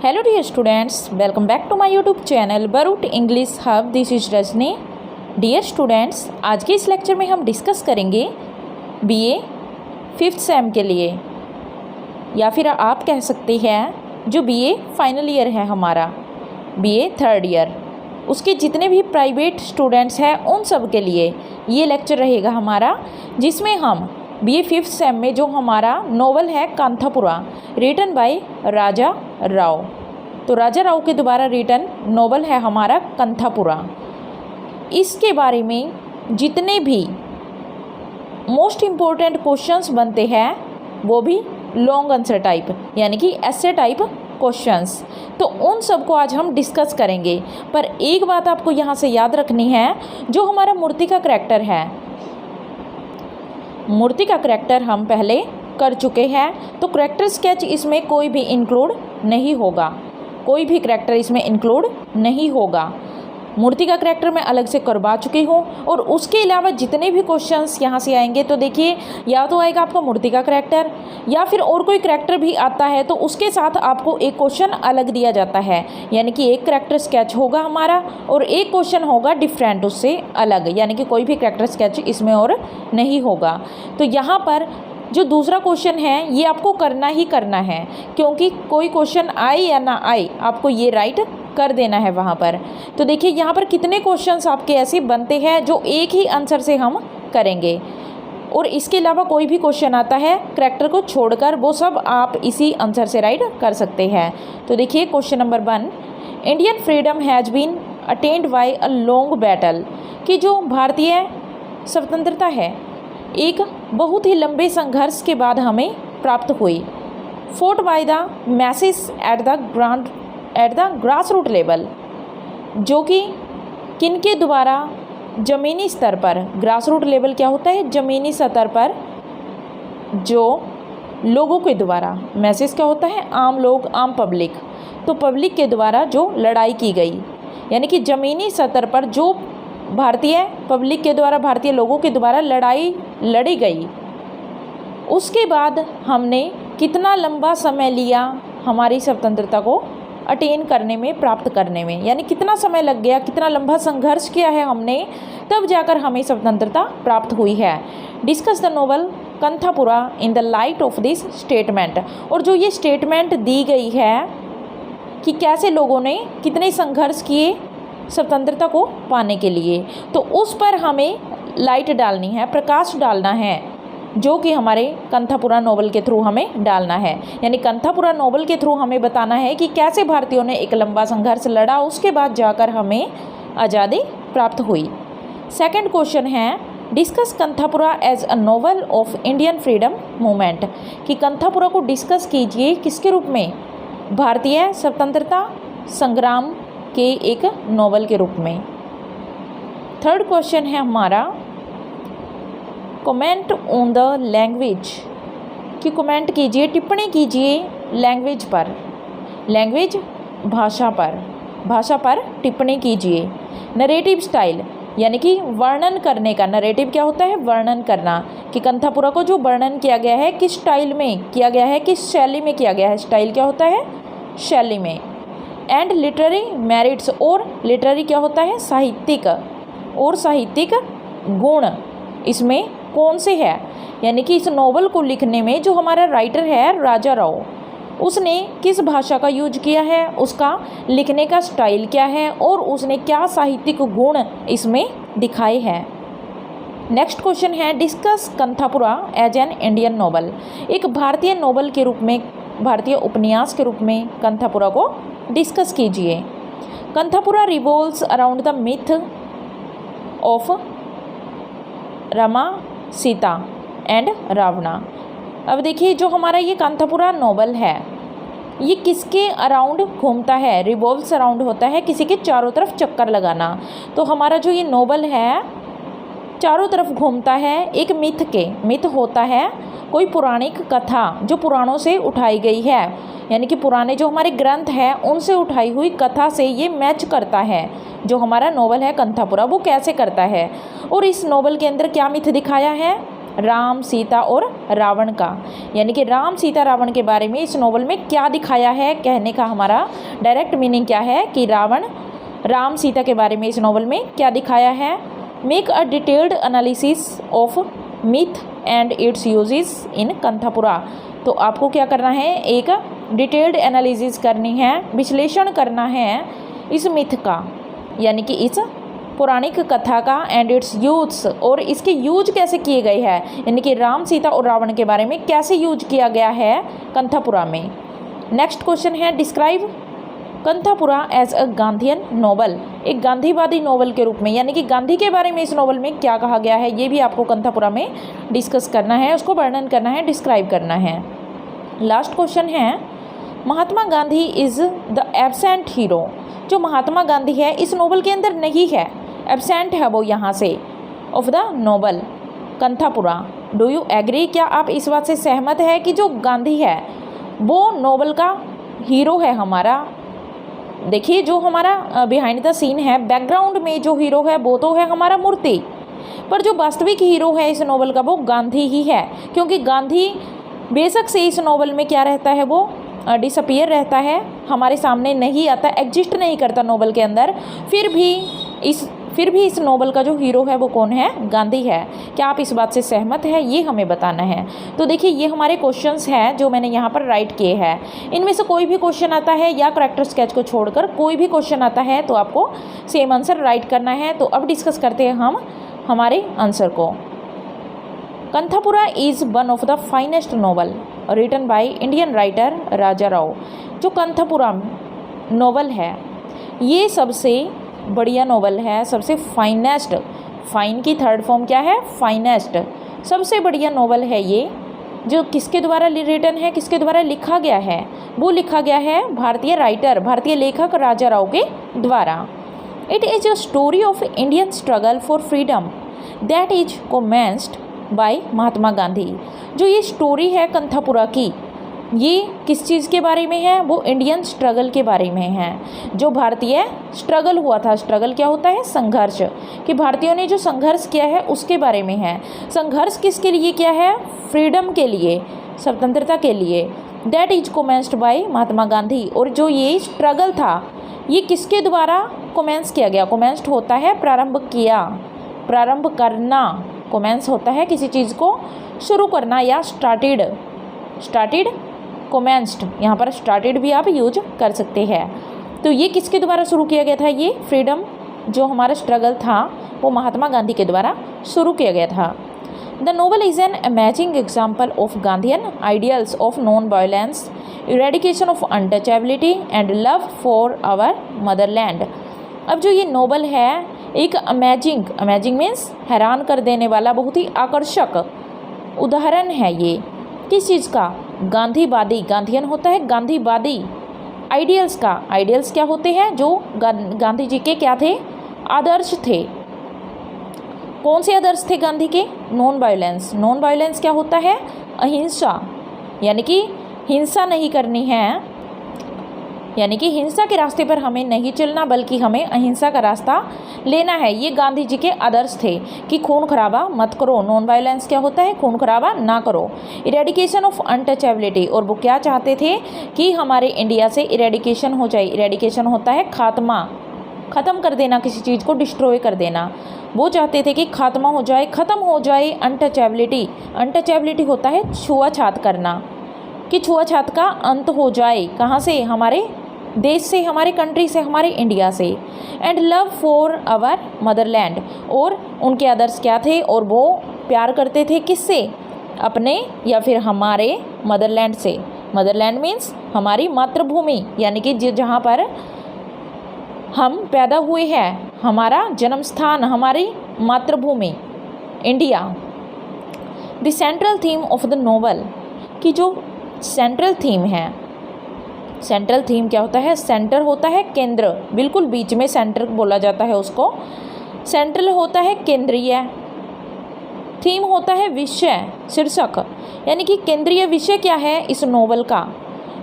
Hello dear students, welcome back to my YouTube channel बरूट English hub. This is Rajni. Dear students, आज के इस lecture में हम डिस्कस करेंगे बीए 5th सेम के लिए, या फिर आप कह सकते हैं जो बीए फाइनल ईयर है हमारा, बीए 3rd ईयर, उसके जितने भी प्राइवेट स्टूडेंट्स हैं उन सब के लिए ये लेक्चर रहेगा हमारा, जिसमें हम बीए 5th सेम में जो हमारा नोवेल है कांथापुरा, रिटन बाय राजा राव। तो राजा राव के द्वारा रिटन नोवेल है हमारा कांथापुरा। इसके बारे में जितने भी मोस्ट इम्पोर्टेंट क्वेश्चंस बनते हैं वो भी लॉन्ग आंसर टाइप यानी कि ऐसे टाइप क्वेश्चंस, तो उन सब को आज हम डिस्कस करेंगे। पर एक बात आपको यहाँ से याद रखनी है, जो हमारा मूर्ति का करैक्टर है, मूर्ति का करैक्टर हम पहले कर चुके हैं, तो करैक्टर स्केच इसमें कोई भी इंक्लूड नहीं होगा, कोई भी करैक्टर इसमें इंक्लूड नहीं होगा। मूर्ति का करैक्टर मैं अलग से करवा चुकी हूँ, और उसके अलावा जितने भी क्वेश्चंस यहाँ से आएंगे तो देखिए, या तो आएगा आपका मूर्ति का करैक्टर, या फिर और कोई करैक्टर भी आता है तो उसके साथ आपको एक क्वेश्चन अलग दिया जाता है, यानी कि एक करैक्टर स्केच होगा हमारा और एक क्वेश्चन होगा डिफरेंट उससे अलग, यानी कि कोई भी करैक्टर स्केच इसमें और नहीं होगा। तो यहाँ पर जो दूसरा क्वेश्चन है ये आपको करना ही करना है, क्योंकि कोई क्वेश्चन आए या ना आए आपको ये राइट कर देना है वहाँ पर। तो देखिए यहाँ पर कितने क्वेश्चंस आपके ऐसे बनते हैं जो एक ही आंसर से हम करेंगे, और इसके अलावा कोई भी क्वेश्चन आता है करैक्टर को छोड़कर वो सब आप इसी आंसर से राइट कर सकते हैं। तो देखिए question number 1, Indian freedom has been attained by a long battle, कि जो भारतीय स्वतंत्रता है एक बहुत ही लंबे संघर्ष के बाद हमें प्राप्त हुई। Fought by the masses at the grass root level, जो कि किनके द्वारा ज़मीनी स्तर पर, ग्रास रूट लेवल क्या होता है, ज़मीनी स्तर पर जो लोगों के द्वारा, मैसेज क्या होता है, आम लोग, आम पब्लिक, तो पब्लिक के द्वारा जो लड़ाई की गई, यानी कि ज़मीनी स्तर पर जो भारतीय पब्लिक के द्वारा, भारतीय लोगों के द्वारा लड़ाई लड़ी गई, उसके बाद हमने कितना लंबा समय लिया हमारी स्वतंत्रता को अटेन करने में, प्राप्त करने में, यानी कितना समय लग गया, कितना लंबा संघर्ष किया है हमने, तब जाकर हमें स्वतंत्रता प्राप्त हुई है। Discuss the novel Kanthapura in the light of this statement, और जो ये स्टेटमेंट दी गई है कि कैसे लोगों ने कितने संघर्ष किए स्वतंत्रता को पाने के लिए, तो उस पर हमें लाइट डालनी है, प्रकाश डालना है, जो कि हमारे कांथापुरा नोवेल के थ्रू हमें डालना है। यानी कांथापुरा नोवेल के थ्रू हमें बताना है कि कैसे भारतीयों ने एक लंबा संघर्ष लड़ा, उसके बाद जाकर हमें आज़ादी प्राप्त हुई। सेकंड क्वेश्चन है, discuss Kanthapura as a novel of Indian freedom movement, कि कांथापुरा को डिस्कस कीजिए किसके रूप में, भारतीय स्वतंत्रता संग्राम के एक नोवेल के रूप में। थर्ड क्वेश्चन है हमारा, कमेंट ऑन द लैंग्वेज, कि कमेंट कीजिए, टिप्पणी कीजिए लैंग्वेज पर, लैंग्वेज भाषा पर, भाषा पर टिप्पणी कीजिए। नरेटिव स्टाइल, यानी कि वर्णन करने का, नरेटिव क्या होता है, वर्णन करना, कि कांथापुरा को जो वर्णन किया गया है किस स्टाइल में किया गया है, किस शैली में किया गया है, स्टाइल क्या होता है, शैली में। एंड लिटरेरी मेरिट्स, और लिटरेरी क्या होता है, साहित्यिक, और साहित्यिक गुण इसमें कौन से है, यानी कि इस नोवेल को लिखने में जो हमारा राइटर है राजा राव, उसने किस भाषा का यूज किया है, उसका लिखने का स्टाइल क्या है, और उसने क्या साहित्यिक गुण इसमें दिखाए हैं। नेक्स्ट क्वेश्चन है, discuss Kanthapura as an Indian novel, एक भारतीय नोवेल के रूप में, भारतीय उपन्यास के रूप में कांथापुरा को डिस्कस कीजिए। Kanthapura revolves around the myth of Rama, Sita and Ravana. अब देखिए जो हमारा ये कांथापुरा नोवेल है ये किसके अराउंड घूमता है, रिवॉल्व्स अराउंड होता है किसी के चारों तरफ चक्कर लगाना। तो हमारा जो ये नोवेल है चारों तरफ घूमता है एक मिथ के, मिथ होता है कोई पौराणिक कथा जो पुराणों से उठाई गई है, यानी कि पुराने जो हमारे ग्रंथ हैं उनसे उठाई हुई कथा से ये मैच करता है। जो हमारा नोवेल है कांथापुरा वो कैसे करता है, और इस नोवेल के अंदर क्या मिथ दिखाया है, राम, सीता और रावण का। यानी कि राम, सीता, रावण के बारे में इस नॉवल में क्या दिखाया है, कहने का हमारा डायरेक्ट मीनिंग क्या है कि राम, सीता के बारे में इस नॉवल में क्या दिखाया है। Make a detailed analysis of myth and its uses in Kanthapura. तो आपको क्या करना है, एक डिटेल्ड एनालिसिस करनी है, विश्लेषण करना है इस मिथ का, यानी कि इस पौराणिक कथा का, एंड इट्स यूज, और इसके यूज कैसे किए गए हैं, यानी कि राम, सीता और रावण के बारे में कैसे यूज किया गया है कंथापुरा में। नेक्स्ट क्वेश्चन है describe Kanthapura as a Gandhian novel. एक गांधीवादी नॉवल के रूप में, यानी कि गांधी के बारे में इस नॉवल में क्या कहा गया है, ये भी आपको कंथापुरा में डिस्कस करना है, उसको वर्णन करना है, डिस्क्राइब करना है। लास्ट क्वेश्चन है Mahatma Gandhi is the absent hero. जो महात्मा गांधी है इस नॉवल के अंदर नहीं है, एब्सेंट है वो यहाँ से, of the novel Kanthapura. Do you agree, क्या आप इस बात से सहमत है कि जो गांधी है वो नॉवल का हीरो है हमारा। देखिए जो हमारा बिहाइंड द सीन है, बैकग्राउंड में जो हीरो है वो तो है हमारा मूर्ति, पर जो वास्तविक हीरो है इस नॉवल का वो गांधी ही है, क्योंकि गांधी बेशक से इस नॉवल में क्या रहता है, वो डिसअपियर रहता है, हमारे सामने नहीं आता, एग्जिस्ट नहीं करता नॉवल के अंदर, फिर भी इस नॉवल का जो हीरो है वो कौन है, गांधी है। क्या आप इस बात से सहमत है, ये हमें बताना है। तो देखिए ये हमारे क्वेश्चंस हैं जो मैंने यहाँ पर राइट किए हैं। इनमें से कोई भी क्वेश्चन आता है या करैक्टर स्केच को छोड़कर कोई भी क्वेश्चन आता है तो आपको सेम आंसर राइट करना है। तो अब डिस्कस करते हैं हम हमारे आंसर को। Kanthapura is one of the finest novel written by Indian writer Raja Rao. जो कंथापुरा नॉवल है ये सबसे बढ़िया नॉवल है, सबसे फाइनेस्ट, फाइन की थर्ड फॉर्म क्या है, फाइनेस्ट, सबसे बढ़िया नॉवल है ये। जो किसके द्वारा रिटन है, किसके द्वारा लिखा गया है, वो लिखा गया है भारतीय राइटर, भारतीय लेखक राजा राव के द्वारा। It is a story of Indian struggle for freedom that is commenced by Mahatma Gandhi. जो ये स्टोरी है कंथापुरा की, ये किस चीज़ के बारे में है, वो इंडियन स्ट्रगल के बारे में है। जो भारतीय स्ट्रगल हुआ था, स्ट्रगल क्या होता है, संघर्ष, कि भारतीयों ने जो संघर्ष किया है उसके बारे में है। संघर्ष किसके लिए किया है, फ्रीडम के लिए, स्वतंत्रता के लिए। That is commenced by Mahatma Gandhi. और जो ये स्ट्रगल था ये किसके द्वारा कमेंस किया गया, कमेंस्ड होता है प्रारंभ किया, प्रारंभ करना, कमेंस होता है किसी चीज़ को शुरू करना, या स्टार्टेड कमेंस्ड, यहाँ पर स्टार्टेड भी आप यूज कर सकते हैं। तो ये किसके द्वारा शुरू किया गया था, ये फ्रीडम जो हमारा स्ट्रगल था वो महात्मा गांधी के द्वारा शुरू किया गया था। The novel is an amazing example of Gandhian ideals of non violence, eradication of untouchability and love for our motherland. अब जो ये नोवेल है एक अमेजिंग मीन्स हैरान कर देने वाला, बहुत ही आकर्षक उदाहरण है ये किस चीज़ का, गांधीवादी, गांधीयन होता है गांधीवादी, आइडियल्स का, आइडियल्स क्या होते हैं, जो गांधी जी के क्या थे, आदर्श थे। कौन से आदर्श थे गांधी के, नॉन वायलेंस। नॉन वायलेंस क्या होता है, अहिंसा, यानी कि हिंसा नहीं करनी है, यानी कि हिंसा के रास्ते पर हमें नहीं चलना बल्कि हमें अहिंसा का रास्ता लेना है। ये गांधी जी के आदर्श थे कि खून खराबा मत करो, नॉन वायलेंस क्या होता है, खून खराबा ना करो। इरेडिकेशन ऑफ अनटचेबिलिटी, और वो क्या चाहते थे कि हमारे इंडिया से इरेडिकेशन हो जाए। इरेडिकेशन होता है खात्मा, ख़त्म कर देना, किसी चीज़ को डिस्ट्रॉय कर देना। वो चाहते थे कि खात्मा हो जाए, ख़त्म हो जाए अनटचेबिलिटी। अनटचेबिलिटी होता है छुआछात करना, कि छुआछात का अंत हो जाए, कहाँ से, हमारे देश से, हमारे कंट्री से, हमारे इंडिया से। And love for our motherland, और उनके आदर्श क्या थे, और वो प्यार करते थे किससे, अपने या फिर हमारे मदरलैंड से। मदरलैंड मीन्स हमारी मातृभूमि, यानी कि जहाँ पर हम पैदा हुए हैं, हमारा जन्म स्थान, हमारी मातृभूमि India. The central theme of the novel, कि जो सेंट्रल थीम है, सेंट्रल थीम क्या होता है, सेंटर होता है केंद्र, बिल्कुल बीच में सेंटर बोला जाता है उसको। सेंट्रल होता है केंद्रीय, थीम होता है विषय, शीर्षक, यानी कि केंद्रीय विषय क्या है इस नोवेल का,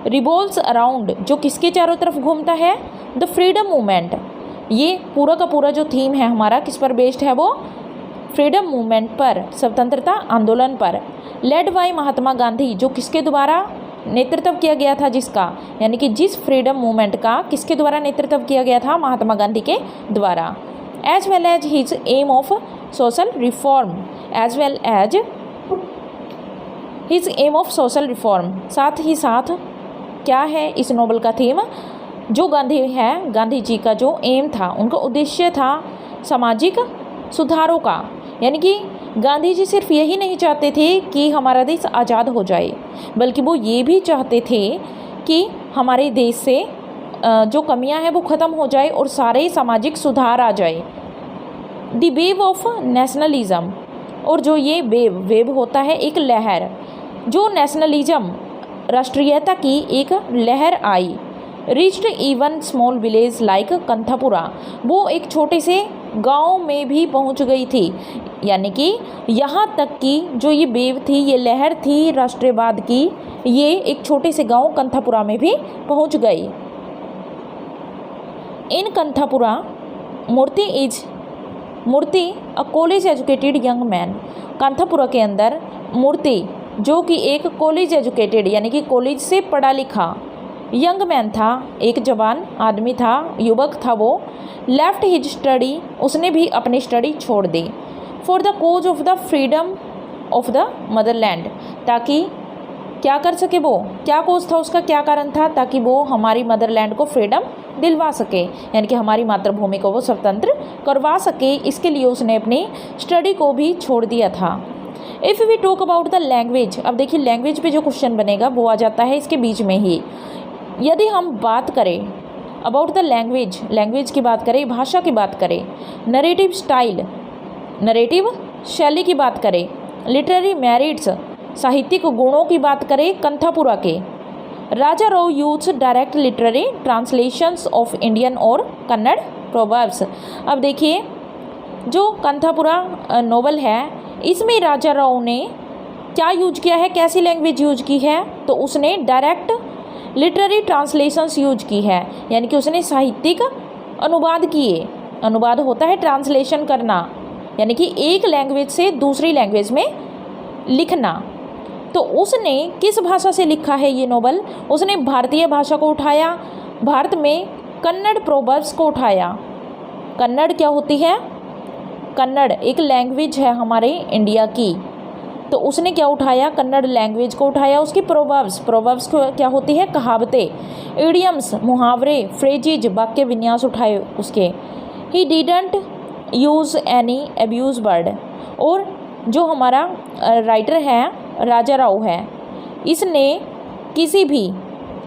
रिवॉल्व्स अराउंड, जो किसके चारों तरफ घूमता है, द फ्रीडम मूवमेंट। ये पूरा का पूरा जो थीम है हमारा किस पर बेस्ड है, वो फ्रीडम मूवमेंट पर, स्वतंत्रता आंदोलन पर, लेड बाय महात्मा गांधी, जो किसके द्वारा नेतृत्व किया गया था, जिसका, यानी कि जिस फ्रीडम मूवमेंट का किसके द्वारा नेतृत्व किया गया था, महात्मा गांधी के द्वारा। As well as his aim of social reform, as well as his aim of social reform, साथ ही साथ क्या है इस नोवेल का थीम, जो गांधी है, गांधी जी का जो एम था, उनका उद्देश्य था सामाजिक सुधारों का, यानी कि गांधी जी सिर्फ यही नहीं चाहते थे कि हमारा देश आज़ाद हो जाए, बल्कि वो ये भी चाहते थे कि हमारे देश से जो कमियां हैं वो ख़त्म हो जाए और सारे सामाजिक सुधार आ जाए। द वेव ऑफ नेशनलिज्म, और जो ये वेव होता है एक लहर, जो नेशनलिज्म राष्ट्रीयता की एक लहर आई। Reached even small village like Kanthapura, वो एक छोटे से गांव में भी पहुंच गई थी, यानी कि यहाँ तक कि जो ये वेव थी, ये लहर थी राष्ट्रवाद की, ये एक छोटे से गांव कंथापुरा में भी पहुंच गई। इन कंथापुरा मूर्ति अ कॉलेज एजुकेटेड यंग मैन, कंथापुरा के अंदर मूर्ति जो कि एक कॉलेज एजुकेटेड, यानी कि कॉलेज से पढ़ा लिखा यंग मैन था, एक जवान आदमी था, युवक था वो, लेफ्ट हिज स्टडी, उसने भी अपनी स्टडी छोड़ दी, for the cause of the freedom of the motherland, ताकि क्या कर सके वो, क्या कोज था उसका, क्या कारण था, ताकि वो हमारी मदरलैंड को फ्रीडम दिलवा सके, यानी कि हमारी मातृभूमि को वो स्वतंत्र करवा सके, इसके लिए उसने अपनी स्टडी को भी छोड़ दिया था। If we talk about the language, अब देखिए लैंग्वेज पे जो क्वेश्चन बनेगा वो आ जाता है इसके बीच में ही। यदि हम बात करें अबाउट द लैंग्वेज की बात करें, भाषा की बात करें, नरेटिव स्टाइल, नरेटिव शैली की बात करें, लिटरेरी मेरिट्स, साहित्यिक गुणों की बात करें कंथापुरा के, Raja Rao used direct literary translations of Indian और कन्नड़ प्रोवर्ब्स। अब देखिए जो कंथापुरा नोवेल है, इसमें राजा राव ने क्या यूज किया है, कैसी लैंग्वेज यूज की है, तो उसने डायरेक्ट लिटरेरी ट्रांसलेशंस यूज की है, यानी कि उसने साहित्यिक अनुवाद किए। अनुवाद होता है ट्रांसलेशन करना, यानी कि एक लैंग्वेज से दूसरी लैंग्वेज में लिखना। तो उसने किस भाषा से लिखा है ये नोवेल, उसने भारतीय भाषा को उठाया, भारत में कन्नड़ प्रोवर्ब्स को उठाया। कन्नड़ क्या होती है, कन्नड़ एक लैंग्वेज है हमारे इंडिया की, तो उसने क्या उठाया, कन्नड़ लैंग्वेज को उठाया, उसकी प्रोवर्ब्स को क्या होती है, कहावतें, इडियम्स मुहावरे, फ्रेजेज वाक्य विन्यास उठाए उसके। He didn't use any abuse word, और जो हमारा राइटर है राजा राव है, इसने किसी भी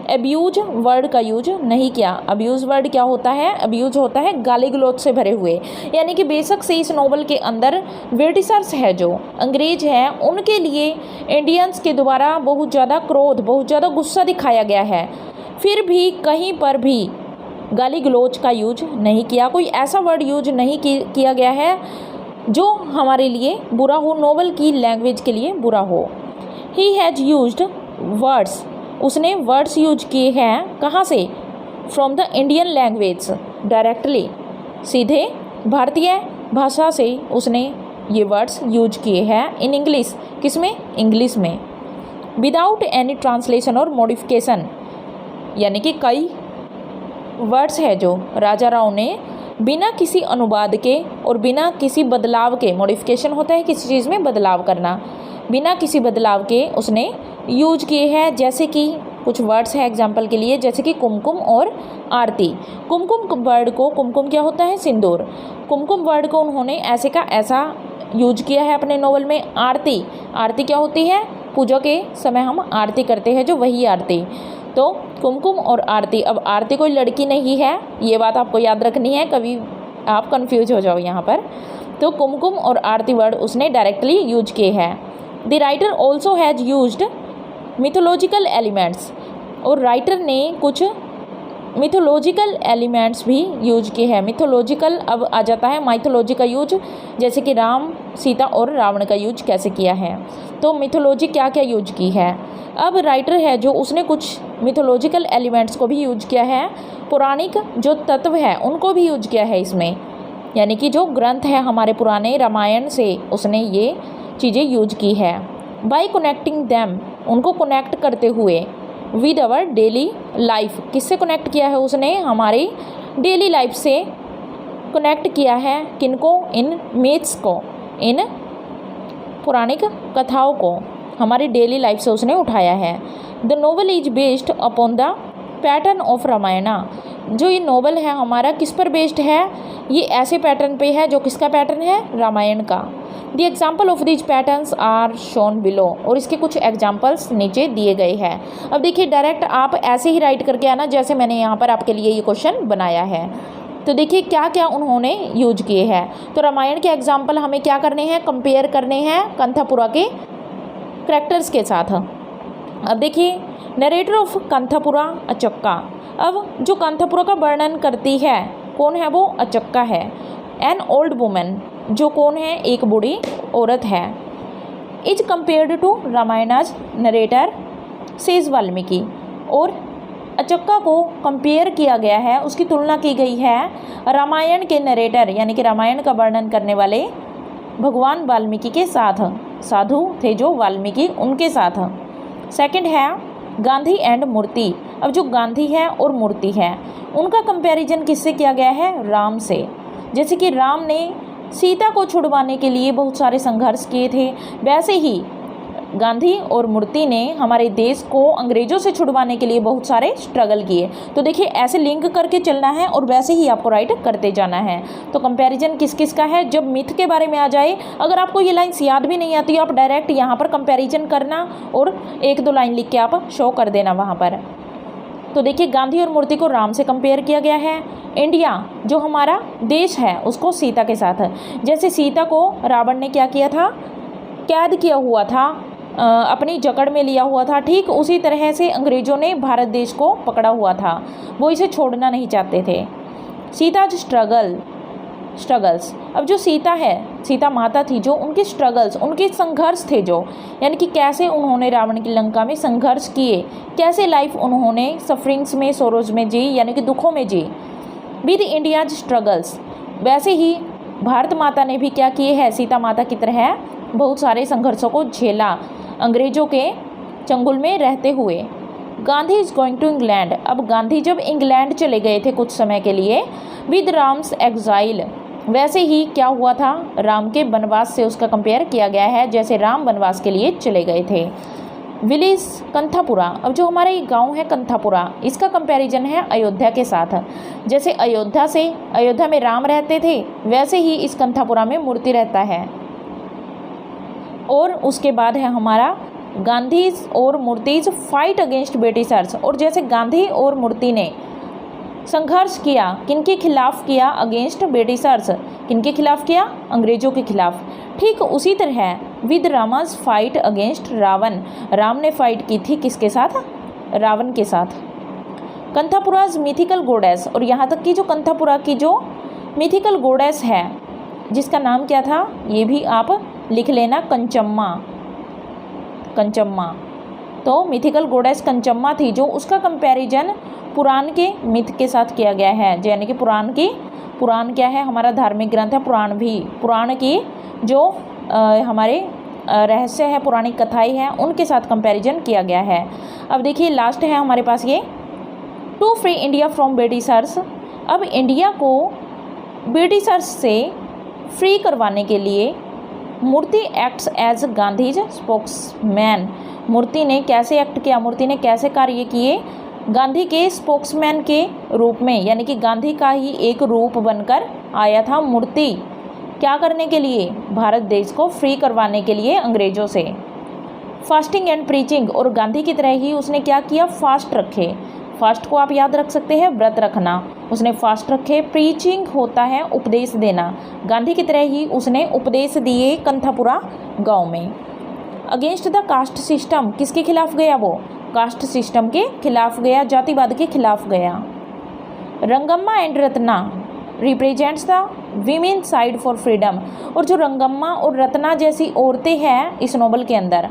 एब्यूज वर्ड का यूज नहीं किया। अब्यूज़ वर्ड क्या होता है, अब्यूज होता है गाली गलौज से भरे हुए, यानी कि बेशक से इस नोवेल के अंदर ब्रिटिशर्स है, जो अंग्रेज हैं, उनके लिए इंडियंस के द्वारा बहुत ज़्यादा क्रोध, बहुत ज़्यादा गुस्सा दिखाया गया है, फिर भी कहीं पर भी गाली गलौज का यूज नहीं किया, कोई ऐसा वर्ड यूज नहीं किया गया है जो हमारे लिए बुरा हो, नोवेल की लैंग्वेज के लिए बुरा हो। ही हैज़ यूज्ड वर्ड्स, उसने वर्ड्स यूज किए हैं कहाँ से, from the Indian language, directly सीधे भारतीय भाषा से उसने ये वर्ड्स यूज किए हैं इन इंग्लिश, किसमें, इंग्लिश में, विदाउट एनी ट्रांसलेशन और मॉडिफिकेशन, यानी कि कई वर्ड्स है जो राजा राव ने बिना किसी अनुवाद के और बिना किसी बदलाव के, मॉडिफिकेशन होता है किसी चीज़ में बदलाव करना, बिना किसी बदलाव के उसने यूज किए हैं। जैसे कि कुछ वर्ड्स हैं एग्जाम्पल के लिए, जैसे कि कुमकुम और आरती। कुमकुम वर्ड को, कुमकुम क्या होता है, सिंदूर, कुमकुम वर्ड को उन्होंने ऐसे का ऐसा यूज किया है अपने नोवेल में। आरती, आरती क्या होती है, पूजा के समय हम आरती करते हैं, जो वही आरती, तो कुमकुम और आरती। अब आरती कोई लड़की नहीं है, ये बात आपको याद रखनी है, कभी आप कंफ्यूज हो जाओ यहाँ पर। तो कुमकुम और आरती वर्ड उसने डायरेक्टली यूज किए हैं। The writer also has used mythological elements, और राइटर ने कुछ मिथोलॉजिकल एलिमेंट्स भी यूज किए हैं। मिथोलॉजिकल अब आ जाता है माइथोलॉजी का यूज, जैसे कि राम, सीता और रावण का यूज कैसे किया है, तो मिथोलॉजी क्या क्या यूज की है। अब राइटर है जो उसने कुछ मिथोलॉजिकल एलिमेंट्स को भी यूज किया है, पौराणिक जो तत्व है उनको भी यूज किया है इसमें। यानी कि जो ग्रंथ है हमारे पुराने रामायण से उसने ये चीज़ें यूज की है। बाई कनेक्टिंग दैम, उनको कनेक्ट करते हुए, विद आवर डेली लाइफ, किससे कनेक्ट किया है उसने, हमारी डेली लाइफ से कनेक्ट किया है। किनको, इन मिथ्स को, इन पौराणिक कथाओं को हमारी डेली लाइफ से उसने उठाया है। The novel is based upon the pattern of Ramayana, जो ये नोवेल है हमारा किस पर बेस्ड है, ये ऐसे पैटर्न पे है जो किसका पैटर्न है, रामायण का। The example of these patterns are shown below, और इसके कुछ एग्जाम्पल्स नीचे दिए गए हैं। अब देखिए डायरेक्ट आप ऐसे ही राइट करके आना जैसे मैंने यहाँ पर आपके लिए ये क्वेश्चन बनाया है। तो देखिए क्या क्या उन्होंने यूज किए हैं। तो रामायण के एग्जाम्पल हमें क्या करने हैं, कंपेयर करने हैं कंथापुरा के करैक्टर्स के साथ। अब देखिए नरेटर ऑफ कंथापुरा अचक्का, अब जो कंथापुरा का वर्णन करती है कौन है, वो अचक्का है। एन ओल्ड वुमेन, जो कौन है, एक बूढ़ी औरत है। Is compared to Ramayana's narrator sage Valmiki, और अचक्का को कंपेयर किया गया है, उसकी तुलना की गई है रामायण के नरेटर यानी कि रामायण का वर्णन करने वाले भगवान वाल्मीकि के साथ, साधु थे जो वाल्मीकि, उनके साथ। सेकंड है गांधी एंड मूर्ति, अब जो गांधी है और मूर्ति है उनका कंपैरिजन किससे किया गया है, राम से। जैसे कि राम ने सीता को छुड़वाने के लिए बहुत सारे संघर्ष किए थे, वैसे ही गांधी और मूर्ति ने हमारे देश को अंग्रेज़ों से छुड़वाने के लिए बहुत सारे स्ट्रगल किए। तो देखिए ऐसे लिंक करके चलना है और वैसे ही आपको राइट करते जाना है। तो कंपैरिजन किस किस का है, जब मिथ के बारे में आ जाए, अगर आपको ये लाइन्स याद भी नहीं आती आप डायरेक्ट यहाँ पर कंपैरिजन करना और एक दो लाइन लिख के आप शो कर देना वहाँ पर। तो देखिए गांधी और मूर्ति को राम से कंपेयर किया गया है। इंडिया जो हमारा देश है उसको सीता के साथ, जैसे सीता को रावण ने क्या किया था, कैद किया हुआ था, अपनी जकड़ में लिया हुआ था, ठीक उसी तरह से अंग्रेज़ों ने भारत देश को पकड़ा हुआ था, वो इसे छोड़ना नहीं चाहते थे। सीता जो स्ट्रगल्स, अब जो सीता है, सीता माता थी जो, उनके स्ट्रगल्स, उनके संघर्ष थे जो, यानी कि कैसे उन्होंने रावण की लंका में संघर्ष किए, कैसे लाइफ उन्होंने सफरिंग्स में, सोरोज में जी यानी कि दुखों में जी। विद इंडियाज स्ट्रगल्स, वैसे ही भारत माता ने भी क्या किए हैं, सीता माता की तरह बहुत सारे संघर्षों को झेला अंग्रेज़ों के चंगुल में रहते हुए। Gandhi is going to England, अब गांधी जब इंग्लैंड चले गए थे कुछ समय के लिए, विद राम्स एग्जाइल, वैसे ही क्या हुआ था, राम के वनवास से उसका कंपेयर किया गया है, जैसे राम वनवास के लिए चले गए थे। विलेज कंथापुरा, अब जो हमारा ये गांव है कंथापुरा, इसका कंपैरिजन है अयोध्या के साथ। जैसे अयोध्या में राम रहते थे, वैसे ही इस कंथापुरा में मूर्ति रहता है। और उसके बाद है हमारा गांधी और मूर्तिज फाइट अगेंस्ट ब्रिटिशर्स, और जैसे गांधी और मूर्ति ने संघर्ष किया, किनके खिलाफ किया, अगेंस्ट ब्रिटिशर्स, किनके खिलाफ किया, अंग्रेज़ों के खिलाफ। ठीक उसी तरह with Rama's fight against Ravana, Ram ने फाइट की थी किसके साथ, रावण के साथ। कंथापुराज मिथिकल गोडेस, और यहाँ तक कि जो कंथापुरा की जो मिथिकल गोडेस है जिसका नाम क्या था, ये भी आप लिख लेना, कंचम्मा। तो मिथिकल गोडेस कंचम्मा थी जो, उसका कंपैरिजन पुराण के मिथ के साथ किया गया है, यानी कि पुराण क्या है, हमारा धार्मिक ग्रंथ है पुराण, भी पुराण की जो हमारे रहस्य है, पुरानी कथाएं हैं, उनके साथ कंपैरिजन किया गया है। अब देखिए लास्ट है हमारे पास ये, to free India from Britishers, अब इंडिया को ब्रिटिशर्स से फ्री करवाने के लिए Moorthy acts as Gandhi's spokesman, Moorthy ने कैसे एक्ट किया, मूर्ति ने कैसे कार्य किए, गांधी के स्पोक्समैन के रूप में, यानी कि गांधी का ही एक रूप बनकर आया था मूर्ति, क्या करने के लिए, भारत देश को फ्री करवाने के लिए अंग्रेज़ों से। फास्टिंग एंड प्रीचिंग, और गांधी की तरह ही उसने क्या किया, फास्ट रखे, फास्ट को आप याद रख सकते हैं व्रत रखना, उसने फास्ट रखे। प्रीचिंग होता है उपदेश देना, गांधी की तरह ही उसने उपदेश दिए कंथापुरा गांव में। अगेंस्ट द कास्ट सिस्टम, किसके खिलाफ गया, वो कास्ट सिस्टम के खिलाफ गया, जातिवाद के खिलाफ गया। Rangamma and Ratna represents the women side for freedom, और जो रंगम्मा और रत्ना जैसी औरतें हैं इस नोवेल के अंदर,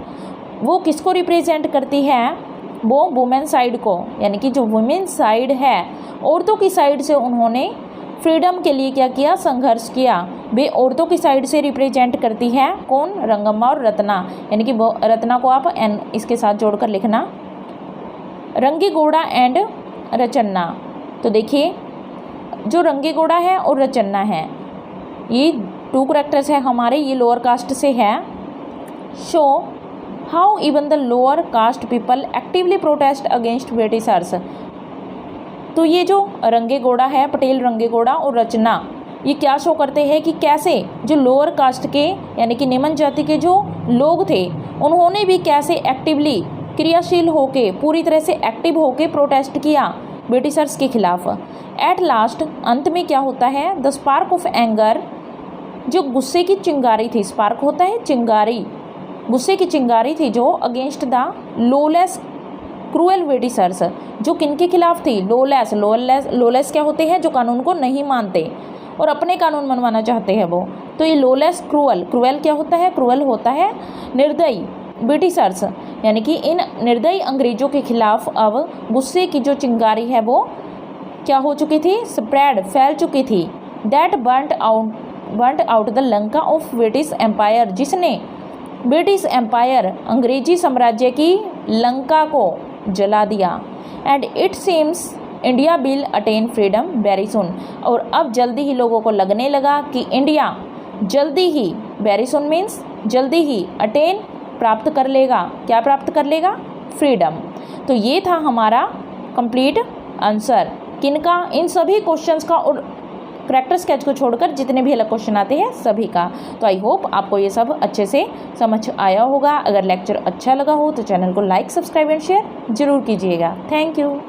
वो किसको रिप्रेजेंट करती हैं, वो वुमेन साइड को, यानी कि जो वुमेन साइड है, औरतों की साइड से उन्होंने फ्रीडम के लिए क्या किया, संघर्ष किया। वे औरतों की साइड से रिप्रेजेंट करती है कौन, रंगम्मा और रत्ना, यानी कि रत्ना को आप एन इसके साथ जोड़कर लिखना। रंगीगौड़ा एंड रचन्ना, तो देखिए जो रंगीगौड़ा है और रचन्ना है ये 2 कैरेक्टर्स है हमारे, ये लोअर कास्ट से है। Show how even the lower caste people actively protest against Britishers, तो ये जो रंगीगौड़ा है, पटेल रंगीगौड़ा और रचना, ये क्या शो करते हैं कि कैसे जो लोअर कास्ट के यानी कि निम्न जाति के जो लोग थे उन्होंने भी कैसे एक्टिवली क्रियाशील होके, पूरी तरह से एक्टिव होके प्रोटेस्ट किया ब्रिटिशर्स के खिलाफ। एट लास्ट, अंत में क्या होता है, द स्पार्क ऑफ एंगर, जो गुस्से की चिंगारी थी, स्पार्क होता है चिंगारी, गुस्से की चिंगारी थी जो अगेंस्ट द लोलेस क्रूएल ब्रिटिशर्स, जो किनके खिलाफ थी, लोलेस। लोलेस क्या होते हैं, जो कानून को नहीं मानते और अपने कानून मनवाना चाहते हैं वो, तो ये लोलेस क्रूएल, क्रूएल क्या होता है, क्रूएल होता है निर्दयी ब्रिटिशर्स, यानी कि इन निर्दयी अंग्रेजों के खिलाफ अब गुस्से की जो चिंगारी है वो क्या हो चुकी थी, स्प्रेड, फैल चुकी थी। That burnt out the Lanka of British empire, जिसने ब्रिटिश एम्पायर अंग्रेजी साम्राज्य की लंका को जला दिया। And it seems India will attain freedom very soon, और अब जल्दी ही लोगों को लगने लगा कि इंडिया जल्दी ही, वेरी सुन मीन्स जल्दी ही, अटेन प्राप्त कर लेगा, क्या प्राप्त कर लेगा, फ्रीडम। तो ये था हमारा कंप्लीट आंसर किनका, इन सभी क्वेश्चंस का और कैरेक्टर स्केच को छोड़कर जितने भी अलग क्वेश्चन आते हैं सभी का। तो आई होप आपको ये सब अच्छे से समझ आया होगा। अगर लेक्चर अच्छा लगा हो तो चैनल को लाइक, सब्सक्राइब एंड शेयर जरूर कीजिएगा। Thank you.